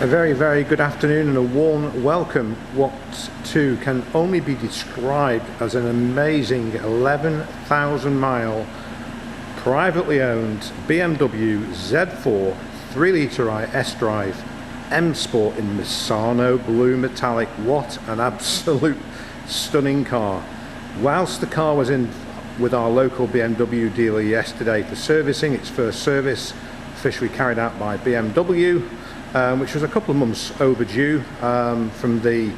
A very, very good afternoon and a warm welcome. What too can only be described as an amazing 11,000 mile privately owned BMW Z4 3-litre S-Drive M Sport in Misano Blue metallic. What an absolute stunning car. Whilst the car was in with our local BMW dealer yesterday for servicing, its first service officially carried out by BMW, which was a couple of months overdue from the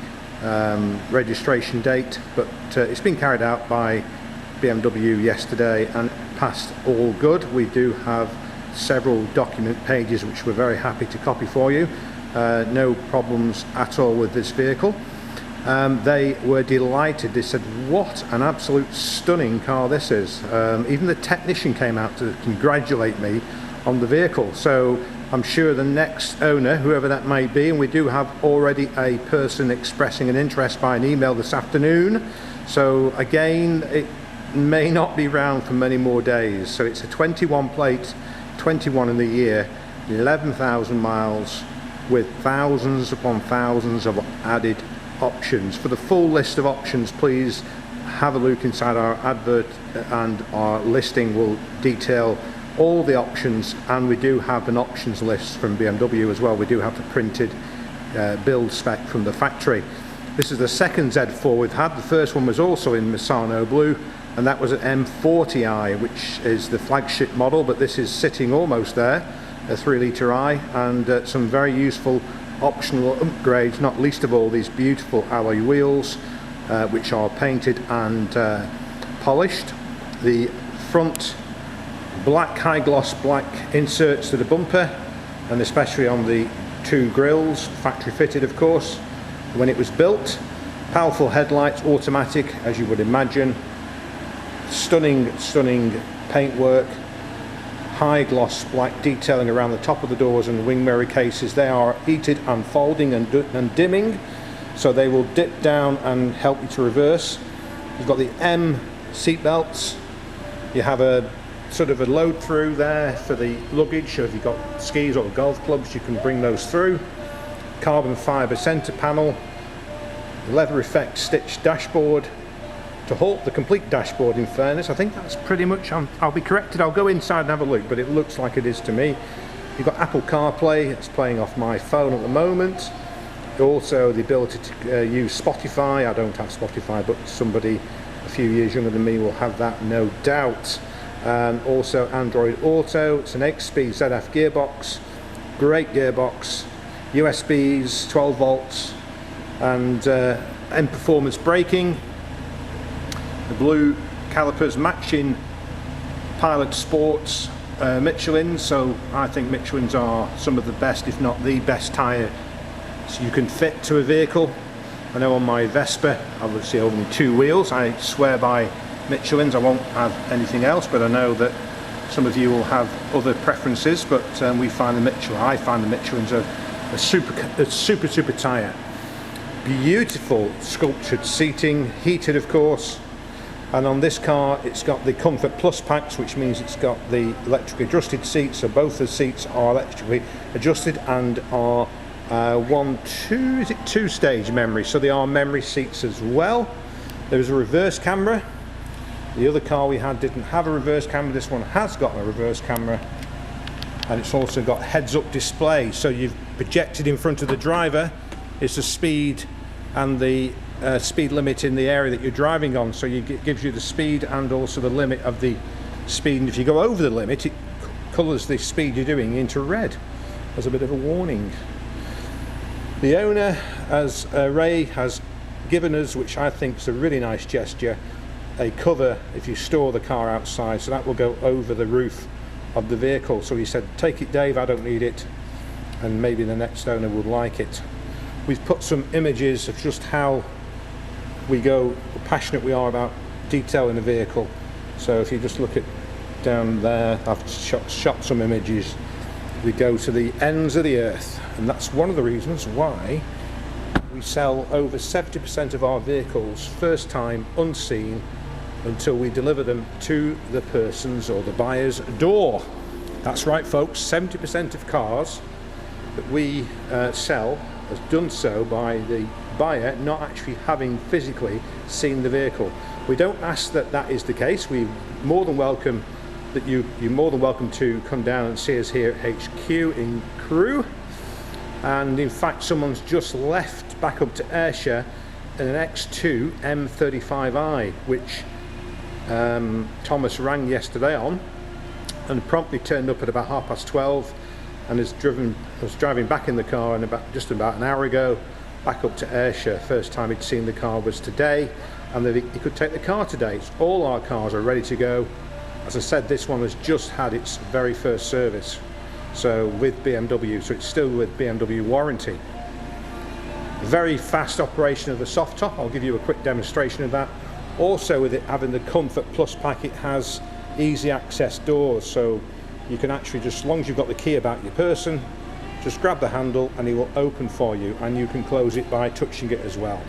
registration date, but it's been carried out by BMW yesterday and passed all good. We do have several document pages which we're very happy to copy for you. No problems at all with this vehicle. They were delighted. They said what an absolute stunning car this is. Even the technician came out to congratulate me on the vehicle. So I'm sure the next owner, whoever that may be, and we do have already a person expressing an interest by an email this afternoon, so again it may not be round for many more days. So it's a 21 plate, 21 in the year, 11,000 miles with thousands upon thousands of added options. For the full list of options, please have a look inside our advert, and our listing will detail all the options, and we do have an options list from BMW as well. We do have the printed build spec from the factory. This is the second Z4 we've had. The first one was also in Misano Blue, and that was an M40i, which is the flagship model, but this is sitting almost there, a 3-litre I, and some very useful optional upgrades, not least of all these beautiful alloy wheels, which are painted and polished. The front black, high gloss black inserts to the bumper, and especially on the two grills, factory fitted of course when it was built. Powerful headlights, automatic as you would imagine. Stunning paintwork, high gloss black detailing around the top of the doors and the wing mirror cases. They are heated and folding and dimming, so they will dip down and help you to reverse. You've got the M seat belts. You have a sort of a load through there for the luggage, so if you've got skis or golf clubs you can bring those through. Carbon fibre centre panel, leather effect stitched dashboard to halt the complete dashboard. In fairness, I think that's pretty much, I'll be corrected, I'll go inside and have a look, but it looks like it is to me. You've got Apple CarPlay, it's playing off my phone at the moment. Also the ability to use Spotify. I don't have Spotify, but somebody a few years younger than me will have that, no doubt. Also Android Auto. It's an 8-speed ZF gearbox, great gearbox, USBs, 12 volts, and M performance braking. The blue calipers matching Pilot Sports Michelin, so I think Michelins are some of the best, if not the best tyre so you can fit to a vehicle. I know on my Vespa, obviously only 2 wheels, I swear by Michelins. I won't have anything else, but I know that some of you will have other preferences, but I find the Michelins a super tyre. Beautiful sculptured seating, heated of course, and on this car it's got the Comfort Plus packs, which means it's got the electrically adjusted seats, so both the seats are electrically adjusted and are 2-stage memory, so they are memory seats as well. There's a reverse camera. The other car we had didn't have a reverse camera. This one has got a reverse camera, and it's also got heads-up display, so you've projected in front of the driver is the speed and the speed limit in the area that you're driving on, so it gives you the speed and also the limit of the speed, and if you go over the limit it colours the speed you're doing into red as a bit of a warning. The owner, as Ray has given us, which I think is a really nice gesture, a cover if you store the car outside, so that will go over the roof of the vehicle. So he said, take it Dave, I don't need it, and maybe the next owner would like it. We've put some images of just how passionate we are about detailing a vehicle. So if you just look at down there, I've shot some images. We go to the ends of the earth, and that's one of the reasons why we sell over 70% of our vehicles first time unseen until we deliver them to the person's or the buyer's door. That's right folks, 70% of cars that we sell has done so by the buyer not actually having physically seen the vehicle. We don't ask that that is the case. We more than welcome that you're more than welcome to come down and see us here at HQ in Crewe. And in fact, someone's just left back up to Ayrshire in an X2 M35i, which Thomas rang yesterday on and promptly turned up at about 12:30 and was driving back in the car and just about an hour ago back up to Ayrshire. First time he'd seen the car was today, and that he could take the car today. So all our cars are ready to go. As I said, this one has just had its very first service, so with BMW, so it's still with BMW warranty. Very fast operation of the soft top. I'll give you a quick demonstration of that. Also, with it having the Comfort Plus pack, it has easy access doors, so you can actually, just as long as you've got the key about your person, just grab the handle and it will open for you, and you can close it by touching it as well.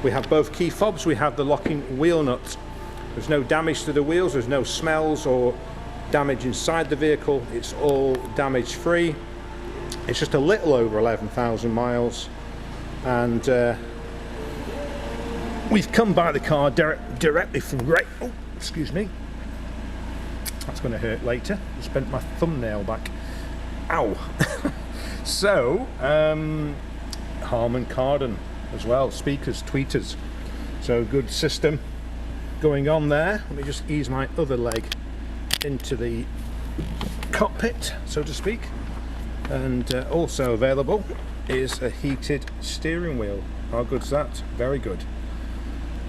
We have both key fobs, we have the locking wheel nut. There's no damage to the wheels, there's no smells or damage inside the vehicle, it's all damage free. It's just a little over 11,000 miles, and we've come by the car directly from oh, excuse me, that's going to hurt later. I just bent my thumbnail back. Ow! So, Harman Kardon as well, speakers, tweeters. So good system going on there. Let me just ease my other leg into the cockpit, so to speak. And also available is a heated steering wheel. How good's that? Very good.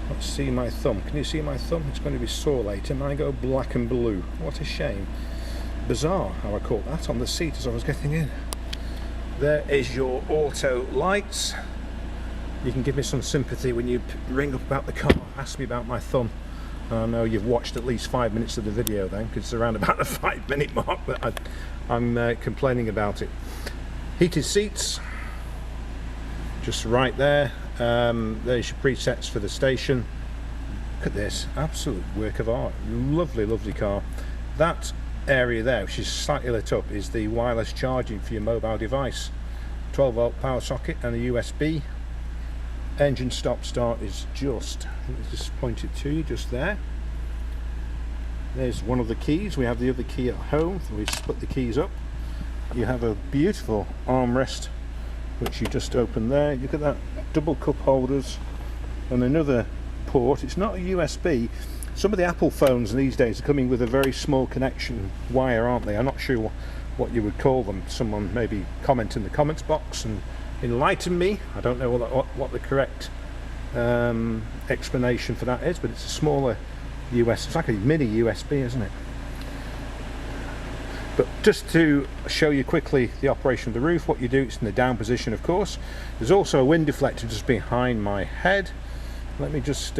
Let's see my thumb. Can you see my thumb? It's going to be sore later. Mine go black and blue. What a shame. Bizarre how I caught that on the seat as I was getting in. There is your auto lights. You can give me some sympathy when you ring up about the car, ask me about my thumb. I know you've watched at least 5 minutes of the video then, because it's around about the 5-minute mark, but I'm complaining about it. Heated seats, just right there. There's your presets for the station. Look at this, absolute work of art. Lovely, lovely car. That area there, which is slightly lit up, is the wireless charging for your mobile device. 12-volt power socket and a USB. Engine stop start is just pointed to you just there. There's one of the keys. We have the other key at home, so we split the keys up. You have a beautiful armrest which you just open there. Look at that, double cup holders and another port. It's not a USB. Some of the Apple phones these days are coming with a very small connection wire, aren't they? I'm not sure what you would call them. Someone maybe comment in the comments box and enlighten me. I don't know what the correct explanation for that is, but it's a smaller it's like a mini USB, isn't it? But just to show you quickly the operation of the roof, what you do, it's in the down position, of course. There's also a wind deflector just behind my head. Let me just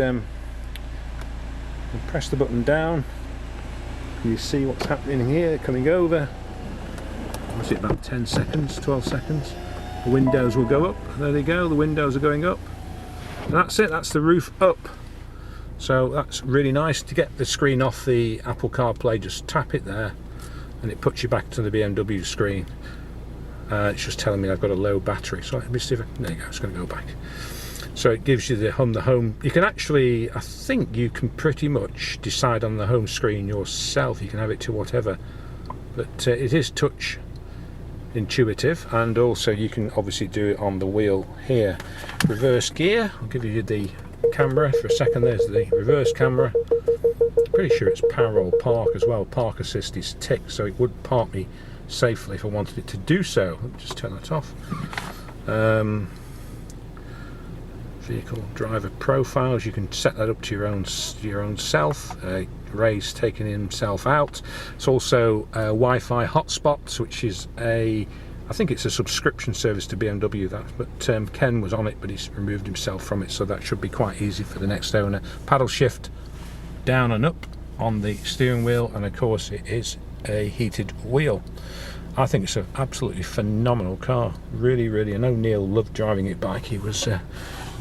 press the button down. You see what's happening here, coming over. What's it, about 10 seconds, 12 seconds? The windows will go up. There they go, the windows are going up. And that's it, that's the roof up. So that's really nice. To get the screen off the Apple CarPlay, just tap it there and it puts you back to the BMW screen. It's just telling me I've got a low battery. So let me see if there you go, it's going to go back. So it gives you the home. You can actually, I think you can pretty much decide on the home screen yourself. You can have it to whatever, but it is touch intuitive, and also you can obviously do it on the wheel here. Reverse gear, I'll give you the camera for a second. There's the reverse camera. Pretty sure it's parallel park as well. Park assist is ticked, so it would park me safely if I wanted it to do so. Let me just turn that off. Vehicle driver profiles, you can set that up to your own self. Ray's taking himself out. It's also Wi-Fi hotspots, which is I think it's a subscription service to BMW, that, but Ken was on it, but he's removed himself from it, so that should be quite easy for the next owner. Paddle shift down and up on the steering wheel, and of course it is a heated wheel. I think it's an absolutely phenomenal car. Really, really. I know Neil loved driving it back. He was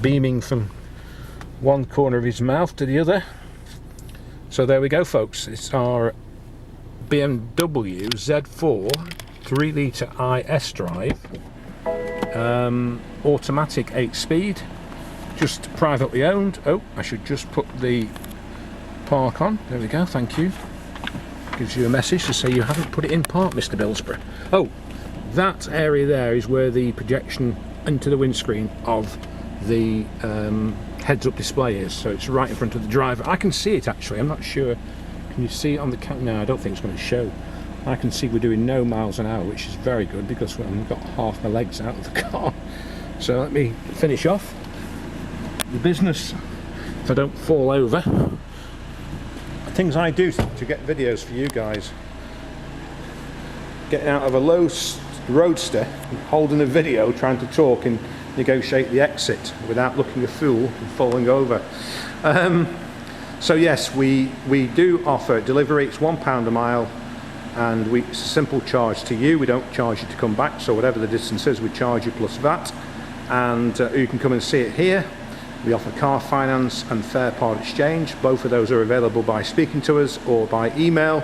beaming from one corner of his mouth to the other. So there we go, folks. It's our BMW Z4 3 litre IS drive, automatic 8-speed, just privately owned. Oh, I should just put the park on. There we go, thank you. Gives you a message to say you haven't put it in park, Mr. Billsborough. Oh, that area there is where the projection into the windscreen of the heads-up display is, so it's right in front of the driver. I can see it actually, I'm not sure. Can you see it on the camera? No, I don't think it's going to show. I can see we're doing no miles an hour, which is very good because I've got half my legs out of the car. So let me finish off the business if I don't fall over. Things I do to get videos for you guys. Getting out of a low roadster, holding a video, trying to talk and negotiate the exit without looking a fool and falling over. So yes, we do offer delivery. It's £1 a mile, and it's a simple charge to you. We don't charge you to come back, so whatever the distance is, we charge you plus VAT. And you can come and see it here. We offer car finance and fair part exchange. Both of those are available by speaking to us or by email.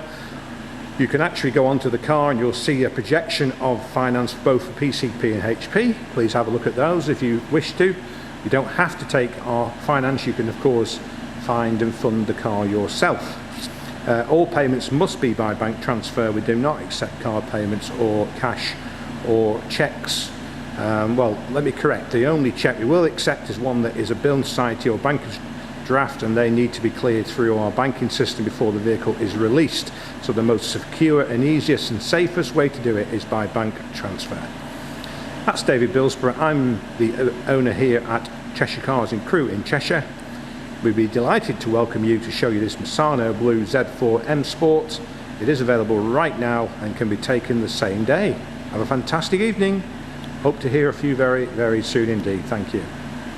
You can actually go onto the car and you'll see a projection of finance both for PCP and HP. Please have a look at those if you wish to. You don't have to take our finance. You can of course find and fund the car yourself. All payments must be by bank transfer. We do not accept card payments or cash or cheques. Well, let me correct, the only cheque we will accept is one that is a building society or banker's draft, and they need to be cleared through our banking system before the vehicle is released. So the most secure and easiest and safest way to do it is by bank transfer. That's David Billsborough. I'm the owner here at Cheshire Cars in Crewe in Cheshire. We'd be delighted to welcome you to show you this Misano Blue Z4 M Sport. It is available right now and can be taken the same day. Have a fantastic evening. Hope to hear of you very, very soon indeed. Thank you.